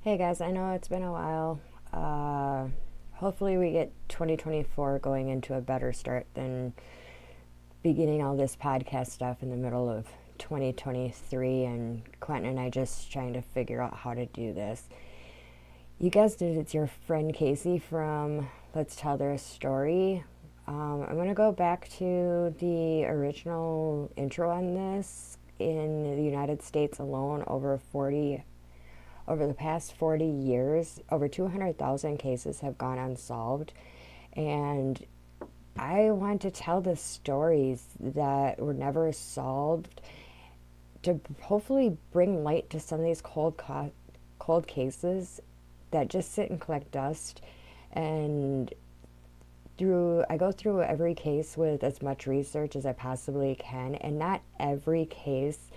Hey guys, I know it's been a while. Hopefully, we get 2024 going into a better start than beginning all this podcast stuff in the middle of 2023 and Quentin and I just trying to figure out how to do this. You guessed it, it's your friend Casey from Let's Tell Their Story. I'm going to go back to the original intro on this. In the United States alone, over the past 40 years, over 200,000 cases have gone unsolved. And I want to tell the stories that were never solved to hopefully bring light to some of these cold cases that just sit and collect dust. And I go through every case with as much research as I possibly can, and not every case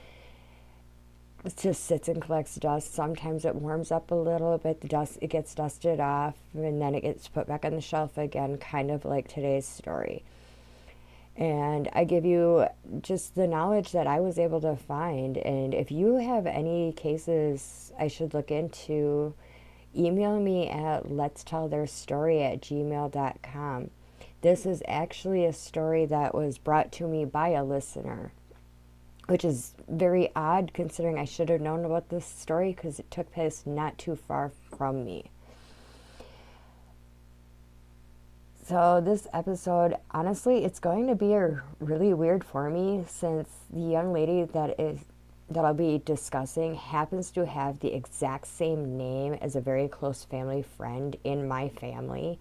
just sits and collects dust. Sometimes it warms up a little bit, it gets dusted off, and then it gets put back on the shelf again, kind of like today's story. And I give you just the knowledge that I was able to find. And if you have any cases I should look into, email me at letstelltheirstory@gmail.com. This is actually a story that was brought to me by a listener, which is very odd considering I should have known about this story because it took place not too far from me. So this episode, honestly, it's going to be really weird for me since the young lady that I'll be discussing happens to have the exact same name as a very close family friend in my family.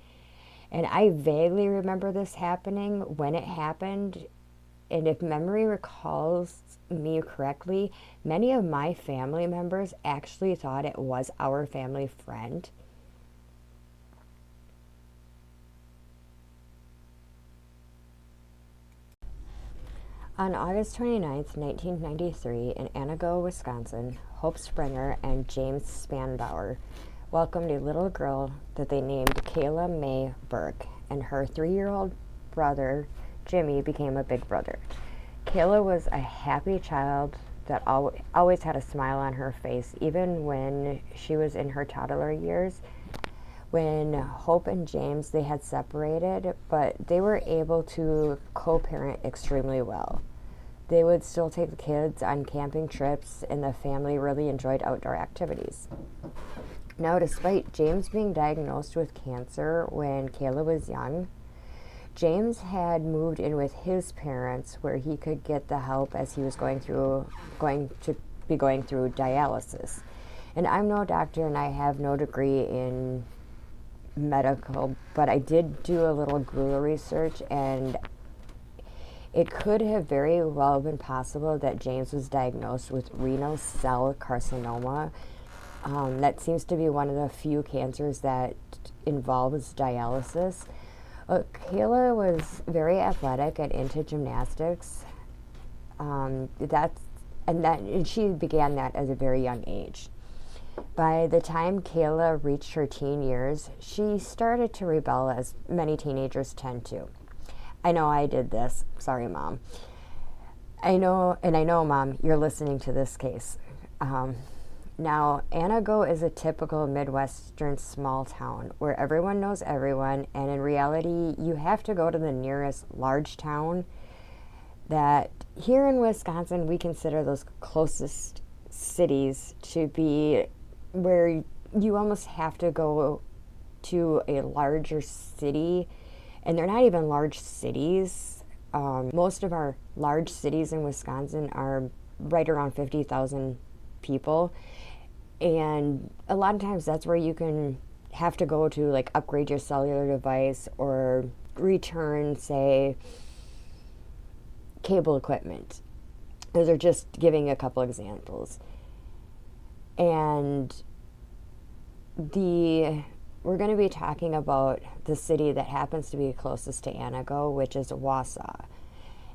And I vaguely remember this happening when it happened. And if memory recalls me correctly, many of my family members actually thought it was our family friend. On August 29th, 1993, in Antigo, Wisconsin, Hope Springer and James Spanbauer welcomed a little girl that they named Kayla May Berg, and her 3-year-old brother, Jimmy, became a big brother. Kayla was a happy child that always had a smile on her face, even when she was in her toddler years. When Hope and James, they had separated, but they were able to co-parent extremely well. They would still take the kids on camping trips, and the family really enjoyed outdoor activities. Now, despite James being diagnosed with cancer when Kayla was young, James had moved in with his parents where he could get the help as he was going to be going through dialysis. And I'm no doctor and I have no degree in medical, but I did do a little Google research, and it could have very well been possible that James was diagnosed with renal cell carcinoma. That seems to be one of the few cancers that involves dialysis. Kayla was very athletic and into gymnastics. And she began that at a very young age. By the time Kayla reached her teen years, she started to rebel, as many teenagers tend to. I know I did this. Sorry, Mom. I know, Mom, you're listening to this case. Now, Anago is a typical Midwestern small town where everyone knows everyone, and in reality, you have to go to the nearest large town that here in Wisconsin, we consider those closest cities to be where you almost have to go to a larger city, and they're not even large cities. Most of our large cities in Wisconsin are right around 50,000 people. And a lot of times that's where you can have to go to, like, upgrade your cellular device or return, say, cable equipment. Those are just giving a couple examples. And we're going to be talking about the city that happens to be closest to Anago, which is Wausau.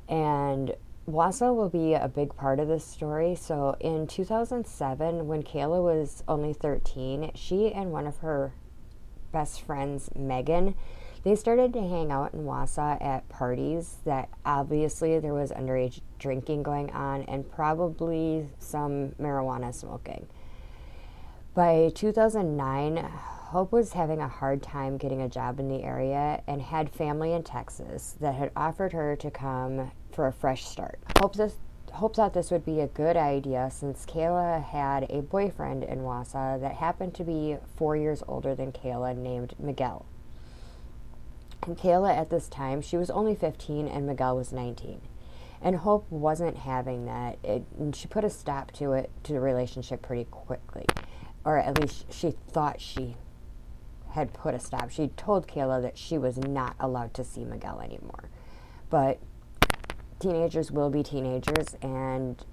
And Wausau will be a big part of this story. So in 2007, when Kayla was only 13, she and one of her best friends, Megan, they started to hang out in Wausau at parties that obviously there was underage drinking going on and probably some marijuana smoking. By 2009, Hope was having a hard time getting a job in the area and had family in Texas that had offered her to come for a fresh start. Hope thought this would be a good idea since Kayla had a boyfriend in Wausau that happened to be 4 years older than Kayla, named Miguel. And Kayla at this time, she was only 15 and Miguel was 19. And Hope wasn't having that. And she put a stop to the relationship pretty quickly. Or at least she thought she had put a stop. She told Kayla that she was not allowed to see Miguel anymore. But teenagers will be teenagers, and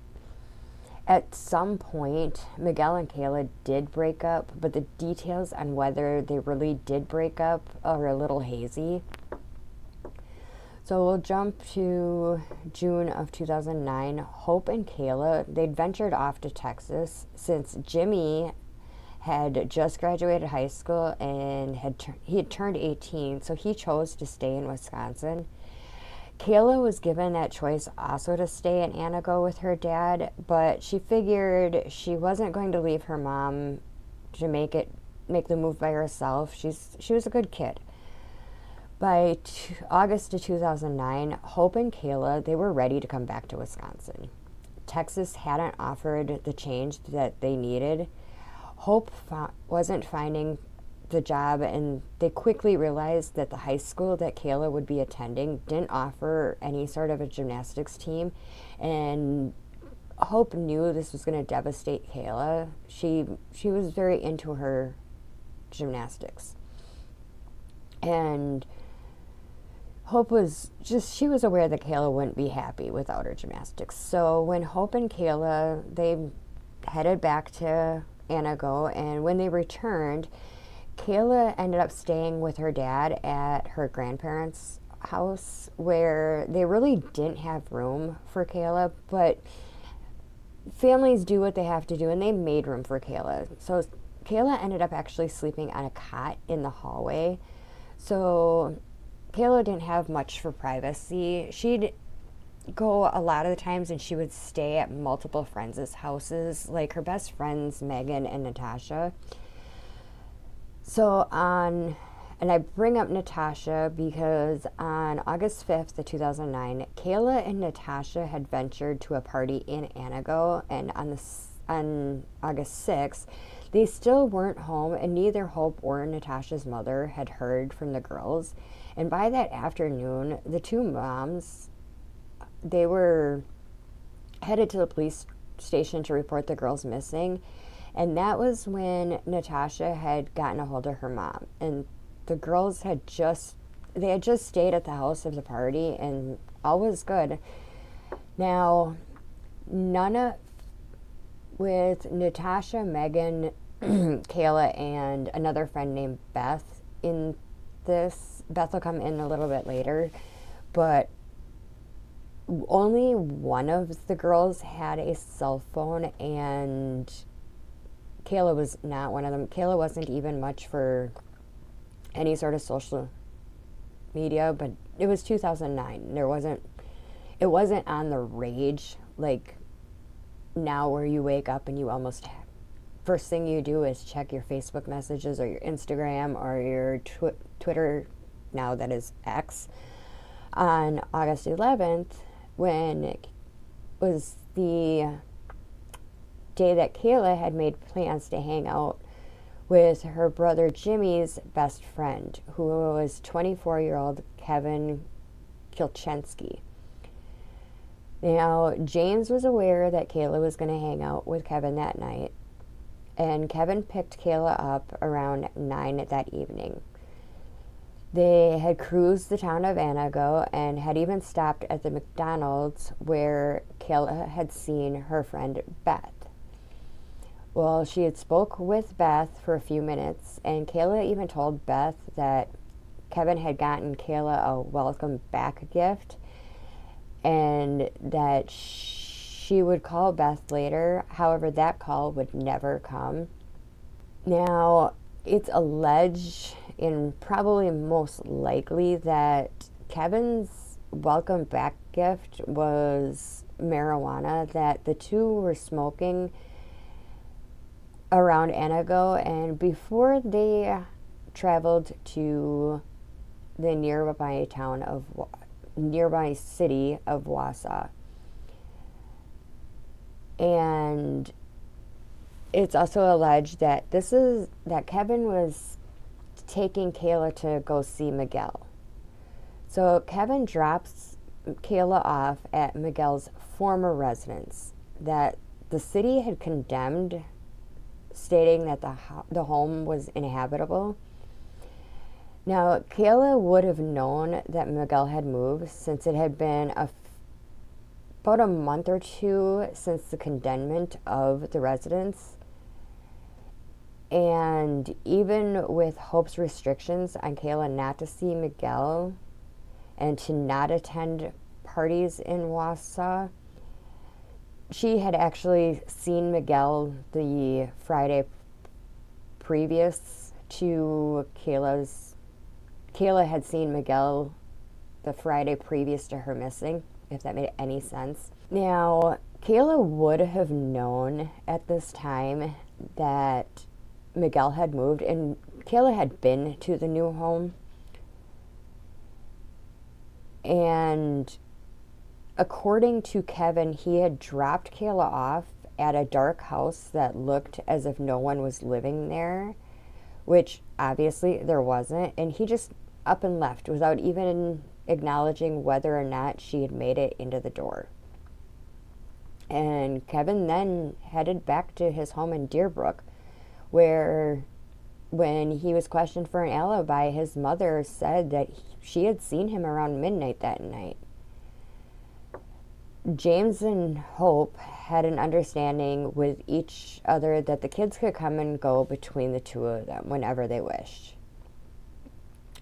at some point, Miguel and Kayla did break up, but the details on whether they really did break up are a little hazy. So we'll jump to June of 2009. Hope and Kayla, they'd ventured off to Texas since Jimmy had just graduated high school and he had turned 18, so he chose to stay in Wisconsin. Kayla was given that choice also to stay in Anago with her dad, but she figured she wasn't going to leave her mom to make the move by herself. She was a good kid. By August of 2009, Hope and Kayla, they were ready to come back to Wisconsin. Texas hadn't offered the change that they needed. Hope wasn't finding the job, and they quickly realized that the high school that Kayla would be attending didn't offer any sort of a gymnastics team, and Hope knew this was going to devastate Kayla. She was very into her gymnastics, and Hope was she was aware that Kayla wouldn't be happy without her gymnastics. So when Hope and Kayla, they headed back to Anago, and when they returned, Kayla ended up staying with her dad at her grandparents' house, where they really didn't have room for Kayla, but families do what they have to do, and they made room for Kayla. So Kayla ended up actually sleeping on a cot in the hallway. So Kayla didn't have much for privacy. She'd go a lot of the times, and she would stay at multiple friends' houses, like her best friends, Megan and Natasha. So and I bring up Natasha because on August 5th of 2009, Kayla and Natasha had ventured to a party in Anago, and on August 6th, they still weren't home, and neither Hope or Natasha's mother had heard from the girls. And by that afternoon, the two moms, they were headed to the police station to report the girls missing. And that was when Natasha had gotten a hold of her mom. And the girls had just stayed at the house of the party, and all was good. Now, with Natasha, Megan, Kayla, and another friend named Beth in this. Beth will come in a little bit later. But only one of the girls had a cell phone, and Kayla was not one of them. Kayla wasn't even much for any sort of social media, but it was 2009. It wasn't on the rage like now, where you wake up and you almost first thing you do is check your Facebook messages or your Instagram or your Twitter, now that is X. On August 11th, when it was the day that Kayla had made plans to hang out with her brother Jimmy's best friend, who was 24-year-old Kevin Kilchensky. Now, James was aware that Kayla was going to hang out with Kevin that night, and Kevin picked Kayla up around 9 that evening. They had cruised the town of Anago and had even stopped at the McDonald's where Kayla had seen her friend Beth. Well, she had spoke with Beth for a few minutes, and Kayla even told Beth that Kevin had gotten Kayla a welcome back gift and that she would call Beth later. However, that call would never come. Now, it's alleged, and probably most likely, that Kevin's welcome back gift was marijuana that the two were smoking around Anago, and before they traveled to the nearby city of Wausau. And it's also alleged that Kevin was taking Kayla to go see Miguel. So Kevin drops Kayla off at Miguel's former residence that the city had condemned, stating that the home was inhabitable. Now, Kayla would have known that Miguel had moved since it had been about a month or two since the condemnment of the residence. And even with Hope's restrictions on Kayla not to see Miguel and to not attend parties in Wausau, she had actually seen Miguel the Friday previous to Kayla had seen Miguel the Friday previous to her missing, if that made any sense. Now, Kayla would have known at this time that Miguel had moved, and Kayla had been to the new home. And according to Kevin, he had dropped Kayla off at a dark house that looked as if no one was living there, which obviously there wasn't, and he just up and left without even acknowledging whether or not she had made it into the door. And Kevin then headed back to his home in Deerbrook, where when he was questioned for an alibi, his mother said that she had seen him around midnight that night. James and Hope had an understanding with each other that the kids could come and go between the two of them whenever they wished.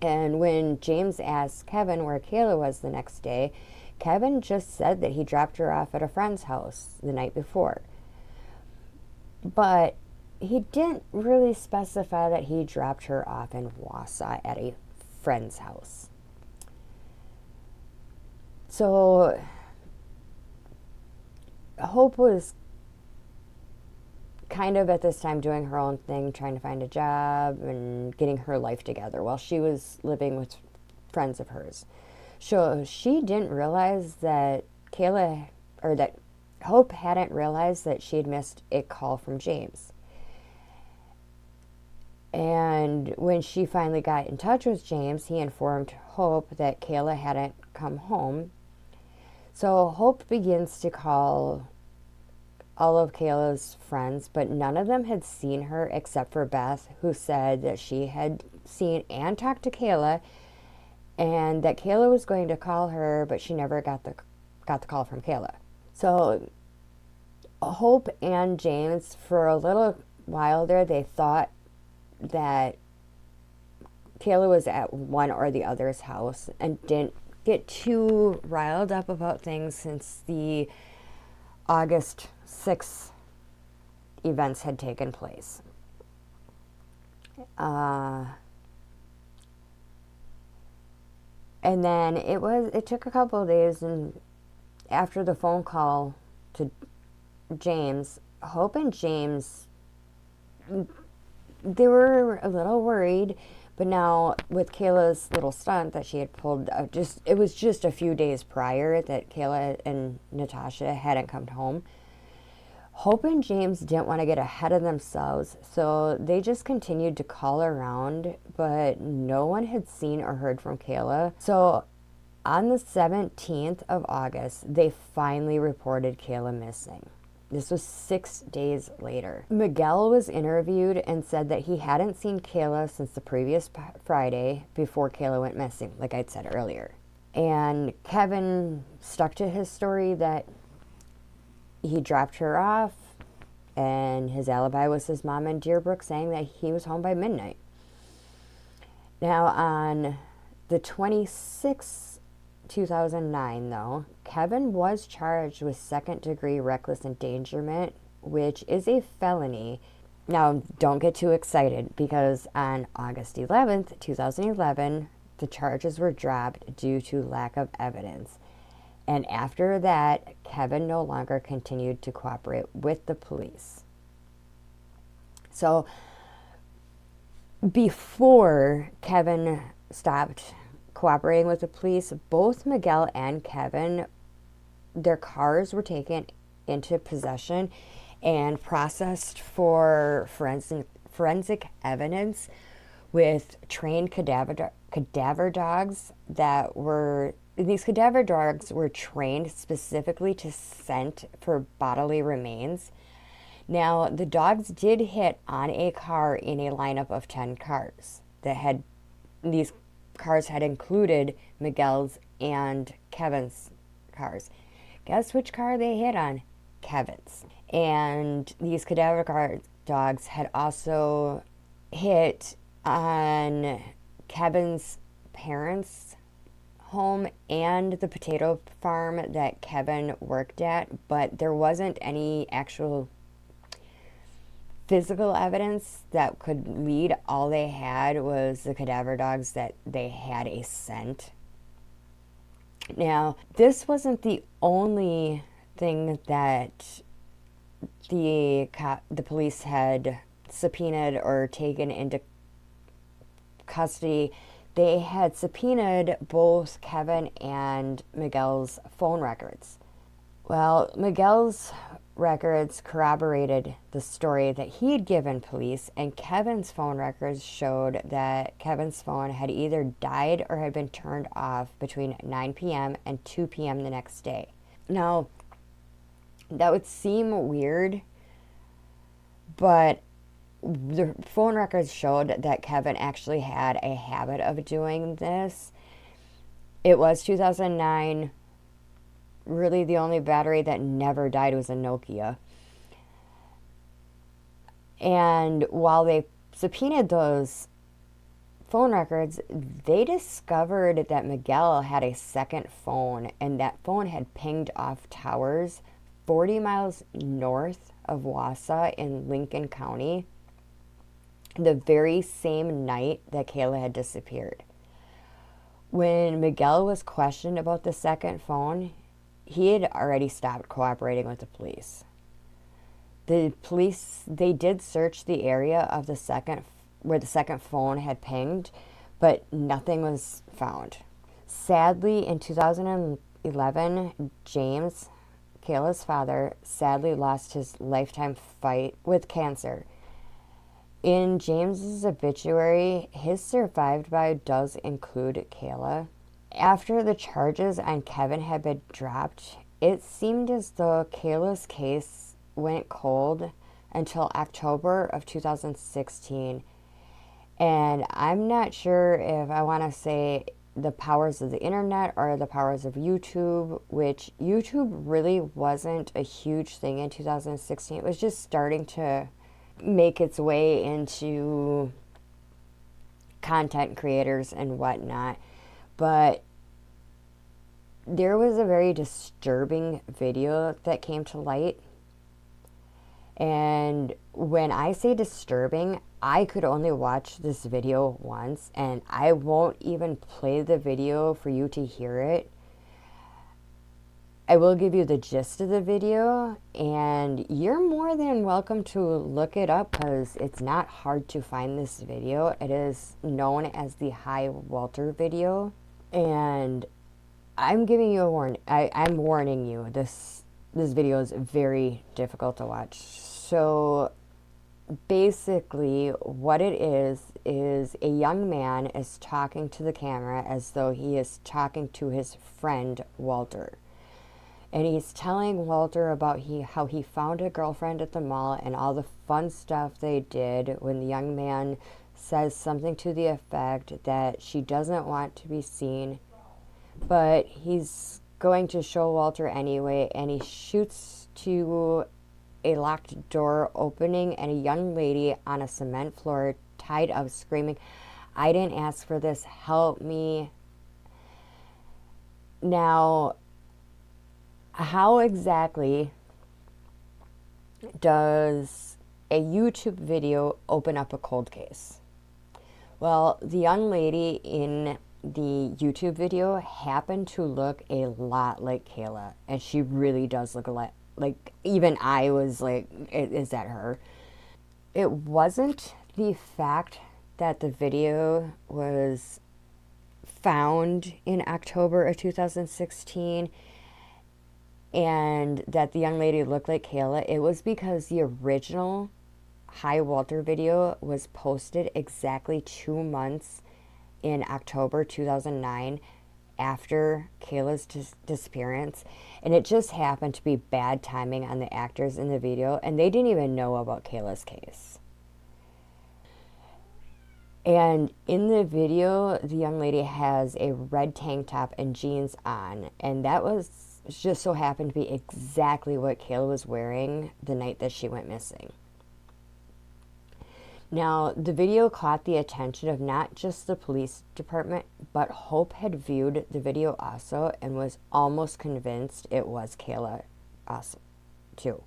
And when James asked Kevin where Kayla was the next day, Kevin just said that he dropped her off at a friend's house the night before. But he didn't really specify that he dropped her off in Wausau at a friend's house. So Hope was kind of at this time doing her own thing, trying to find a job and getting her life together while she was living with friends of hers. So she didn't realize that Hope hadn't realized that she had missed a call from James. And when she finally got in touch with James, he informed Hope that Kayla hadn't come home. So Hope begins to call all of Kayla's friends, but none of them had seen her except for Beth, who said that she had seen and talked to Kayla, and that Kayla was going to call her, but she never got the call from Kayla. So Hope and James, for a little while there, they thought that Kayla was at one or the other's house and didn't get too riled up about things since the August 6th events had taken place. And then it took a couple of days, and after the phone call to James, Hope and James, they were a little worried. But now, with Kayla's little stunt that she had pulled, it was just a few days prior that Kayla and Natasha hadn't come home. Hope and James didn't want to get ahead of themselves, so they just continued to call around, but no one had seen or heard from Kayla. So on the 17th of August, they finally reported Kayla missing. This was 6 days later. Miguel was interviewed and said that he hadn't seen Kayla since the previous Friday before Kayla went missing, like I'd said earlier. And Kevin stuck to his story that he dropped her off, and his alibi was his mom in Deerbrook saying that he was home by midnight. Now, on the 26th, 2009, though, Kevin was charged with second-degree reckless endangerment, which is a felony. Now, don't get too excited, because on August 11th, 2011, the charges were dropped due to lack of evidence. And after that, Kevin no longer continued to cooperate with the police. So before Kevin stopped cooperating with the police, both Miguel and Kevin, their cars were taken into possession and processed for forensic evidence with trained cadaver dogs that were, these cadaver dogs were trained specifically to scent for bodily remains. Now, the dogs did hit on a car in a lineup of 10 cars that had, these cars had included Miguel's and Kevin's cars. Guess which car they hit on? Kevin's. And these cadaver dogs had also hit on Kevin's parents' home and the potato farm that Kevin worked at, but there wasn't any actual physical evidence that could lead. All they had was the cadaver dogs that they had a scent. Now, this wasn't the only thing that the police had subpoenaed or taken into custody. They had subpoenaed both Kevin and Miguel's phone records. Well, Miguel's records corroborated the story that he had given police, and Kevin's phone records showed that Kevin's phone had either died or had been turned off between 9 p.m. and 2 p.m. the next day. Now, that would seem weird, but the phone records showed that Kevin actually had a habit of doing this. It was 2009. Really, the only battery that never died was a Nokia. And while they subpoenaed those phone records, they discovered that Miguel had a second phone, and that phone had pinged off towers 40 miles north of Wausau in Lincoln County the very same night that Kayla had disappeared. When Miguel was questioned about the second phone, he had already stopped cooperating with the police. The police, they did search the area of the second, where the second phone had pinged, but nothing was found. Sadly, in 2011, James, Kayla's father, sadly lost his lifetime fight with cancer. In James's obituary, his survived by does include Kayla. After the charges on Kevin had been dropped, it seemed as though Kayla's case went cold until October of 2016. And I'm not sure if I want to say the powers of the internet or the powers of YouTube, which YouTube really wasn't a huge thing in 2016. It was just starting to make its way into content creators and whatnot. But there was a very disturbing video that came to light. And when I say disturbing, I could only watch this video once, and I won't even play the video for you to hear it. I will give you the gist of the video, and you're more than welcome to look it up because it's not hard to find this video. It is known as the Hi Walter video, and I'm giving you a warning. I'm warning you. This video is very difficult to watch. So basically what it is a young man is talking to the camera as though he is talking to his friend Walter. And he's telling Walter about how he found a girlfriend at the mall and all the fun stuff they did, when the young man says something to the effect that she doesn't want to be seen, but he's going to show Walter anyway, and he shoots to a locked door opening and a young lady on a cement floor tied up screaming, "I didn't ask for this, help me." Now, how exactly does a YouTube video open up a cold case? Well, the young lady in the YouTube video happened to look a lot like Kayla, and she really does look a lot like, even I was like, is that her? It wasn't the fact that the video was found in October of 2016 and that the young lady looked like Kayla. It was because the original High Walter video was posted exactly 2 months in October 2009 after Kayla's disappearance, and it just happened to be bad timing on the actors in the video, and they didn't even know about Kayla's case. And in the video, the young lady has a red tank top and jeans on, and that was just so happened to be exactly what Kayla was wearing the night that she went missing. Now, the video caught the attention of not just the police department, but Hope had viewed the video also and was almost convinced it was Kayla also, too.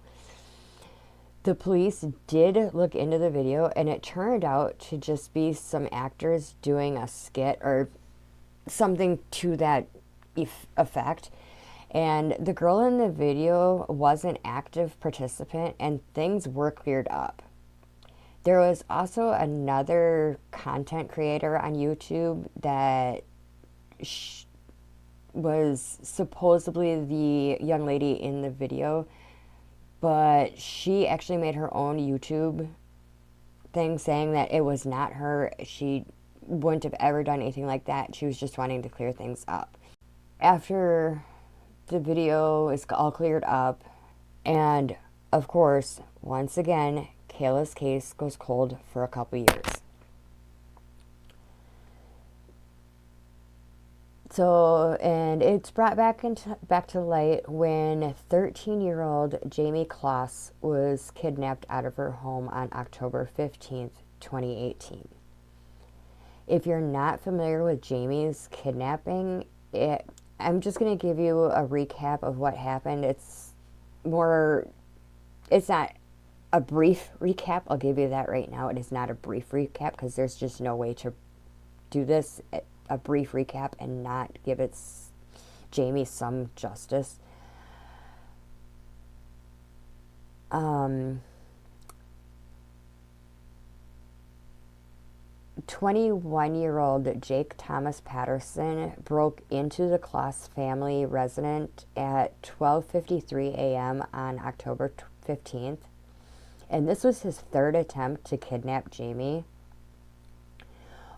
The police did look into the video, and it turned out to just be some actors doing a skit or something to that effect. And the girl in the video was an active participant, and things were cleared up. There was also another content creator on YouTube that was supposedly the young lady in the video, but she actually made her own YouTube thing saying that it was not her. She wouldn't have ever done anything like that. She was just wanting to clear things up. After the video is all cleared up, and of course, once again, Kayla's case goes cold for a couple years. So, and it's brought back to light when 13-year-old Jamie Kloss was kidnapped out of her home on October 15th, 2018. If you're not familiar with Jamie's kidnapping, I'm just going to give you a recap of what happened. It's not a brief recap. I'll give you that right now. It is not a brief recap because there's just no way to do this, a brief recap, and not give Jamie some justice. 21-year-old Jake Thomas Patterson broke into the Kloss family residence at 12:53 a.m. on October 15th. And this was his third attempt to kidnap Jamie.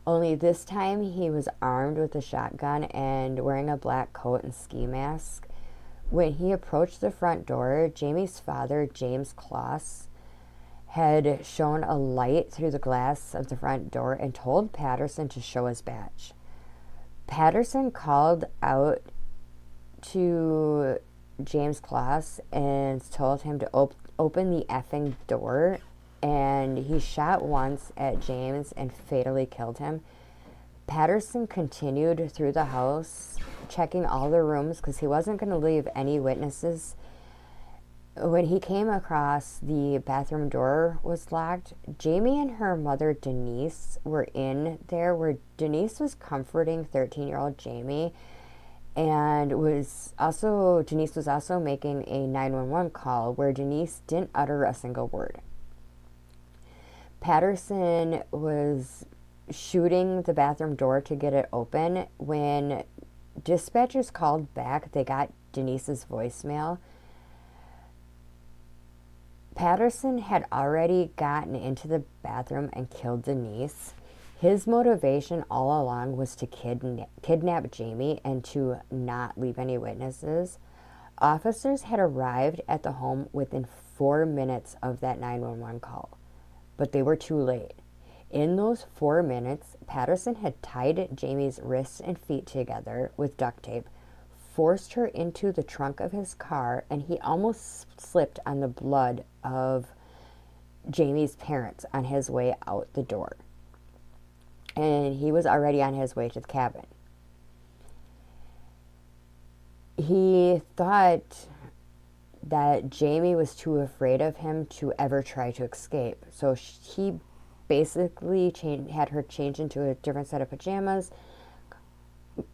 Only this time he was armed with a shotgun and wearing a black coat and ski mask. When he approached the front door, Jamie's father, James Kloss, had shown a light through the glass of the front door and told Patterson to show his badge. Patterson called out to James Kloss and told him to open the effing door, and he shot once at James and fatally killed him. Patterson continued through the house, checking all the rooms because he wasn't going to leave any witnesses. When he came across the bathroom door was locked, Jamie and her mother Denise were in there, where Denise was comforting 13-year-old Jamie, and Denise was also making a 911 call where Denise didn't utter a single word. Patterson was shooting the bathroom door to get it open. When dispatchers called back, they got Denise's voicemail. Patterson had already gotten into the bathroom and killed Denise. His motivation all along was to kidnap Jamie and to not leave any witnesses. Officers had arrived at the home within 4 minutes of that 911 call, but they were too late. In those 4 minutes, Patterson had tied Jamie's wrists and feet together with duct tape, forced her into the trunk of his car, and he almost slipped on the blood of Jamie's parents on his way out the door. And he was already on his way to the cabin. He thought that Jamie was too afraid of him to ever try to escape. So he basically had her change into a different set of pajamas,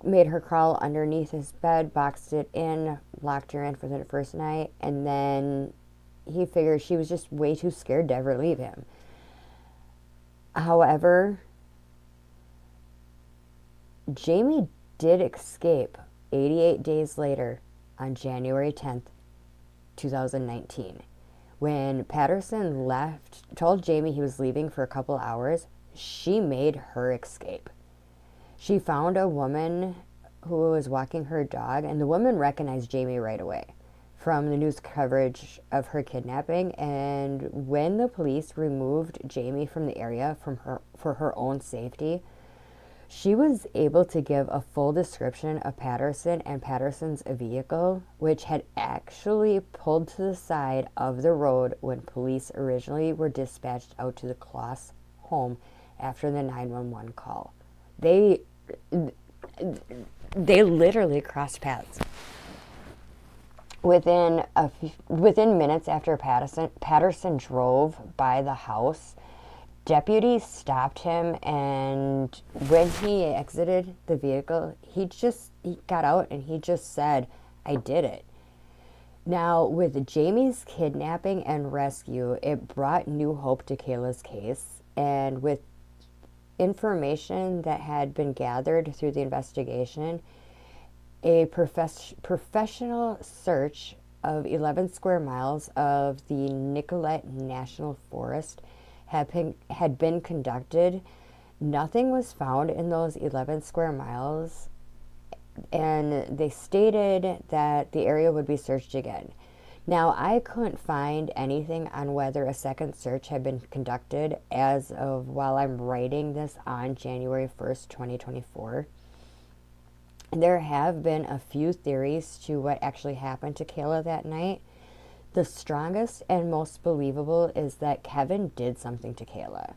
made her crawl underneath his bed, boxed it in, locked her in for the first night, and then he figured she was just way too scared to ever leave him. However, Jamie did escape 88 days later on January 10th, 2019. When Patterson told Jamie he was leaving for a couple hours, she made her escape. She found a woman who was walking her dog, and the woman recognized Jamie right away from the news coverage of her kidnapping. And when the police removed Jamie from the area for her own safety, she was able to give a full description of Patterson and Patterson's vehicle, which had actually pulled to the side of the road when police originally were dispatched out to the Kloss home after the 911 call. They literally crossed paths. Within minutes after Patterson drove by the house, deputies stopped him, and when he exited the vehicle, he got out and he just said, "I did it." Now, with Jamie's kidnapping and rescue, it brought new hope to Kayla's case, and with information that had been gathered through the investigation, a professional search of 11 square miles of the Nicollet National Forest had been conducted. Nothing was found in those 11 square miles, and they stated that the area would be searched again. Now, I couldn't find anything on whether a second search had been conducted as of while I'm writing this on January 1st, 2024. There have been a few theories to what actually happened to Kayla that night. The strongest and most believable is that Kevin did something to Kayla.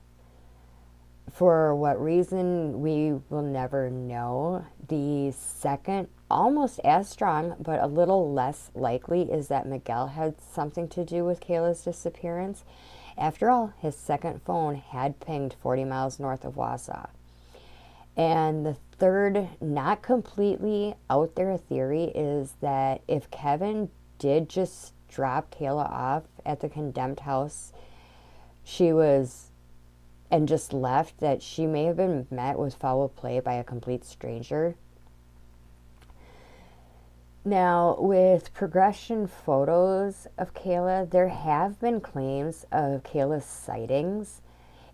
For what reason, we will never know. The second, almost as strong, but a little less likely, is that Miguel had something to do with Kayla's disappearance. After all, his second phone had pinged 40 miles north of Wausau. And the third, not completely out there theory is that if Kevin did just drop Kayla off at the condemned house and just left, that she may have been met with foul play by a complete stranger. Now, with progression photos of Kayla, there have been claims of Kayla's sightings.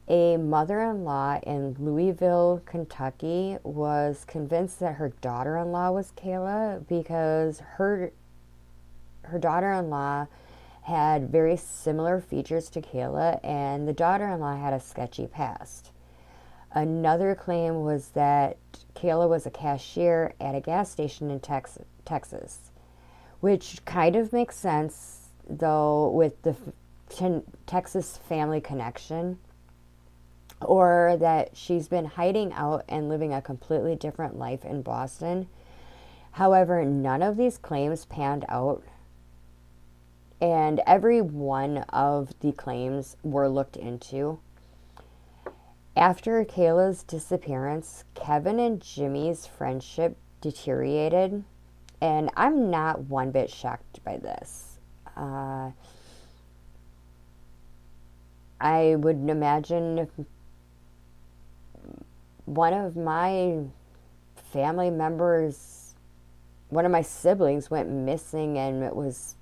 A mother-in-law in Louisville, Kentucky, was convinced that her daughter-in-law was Kayla because her daughter-in-law had very similar features to Kayla, and the daughter-in-law had a sketchy past. Another claim was that Kayla was a cashier at a gas station in Texas, which kind of makes sense, though, with the Texas family connection, or that she's been hiding out and living a completely different life in Boston. However, none of these claims panned out, and every one of the claims were looked into. After Kayla's disappearance, Kevin and Jimmy's friendship deteriorated, and I'm not one bit shocked by this. I would imagine if one of my family members, one of my siblings went missing, and it was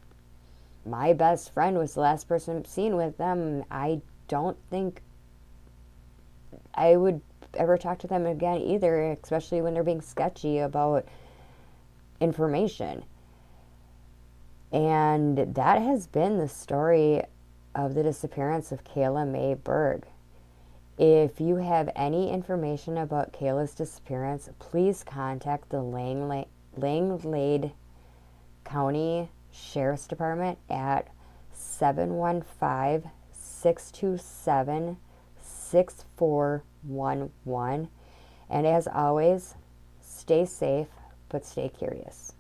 my best friend was the last person seen with them, I don't think I would ever talk to them again either, especially when they're being sketchy about information. And that has been the story of the disappearance of Kayla Mae Berg. If you have any information about Kayla's disappearance, please contact the Langlade County Sheriff's Department at 715-627-6411. And as always, stay safe, but stay curious.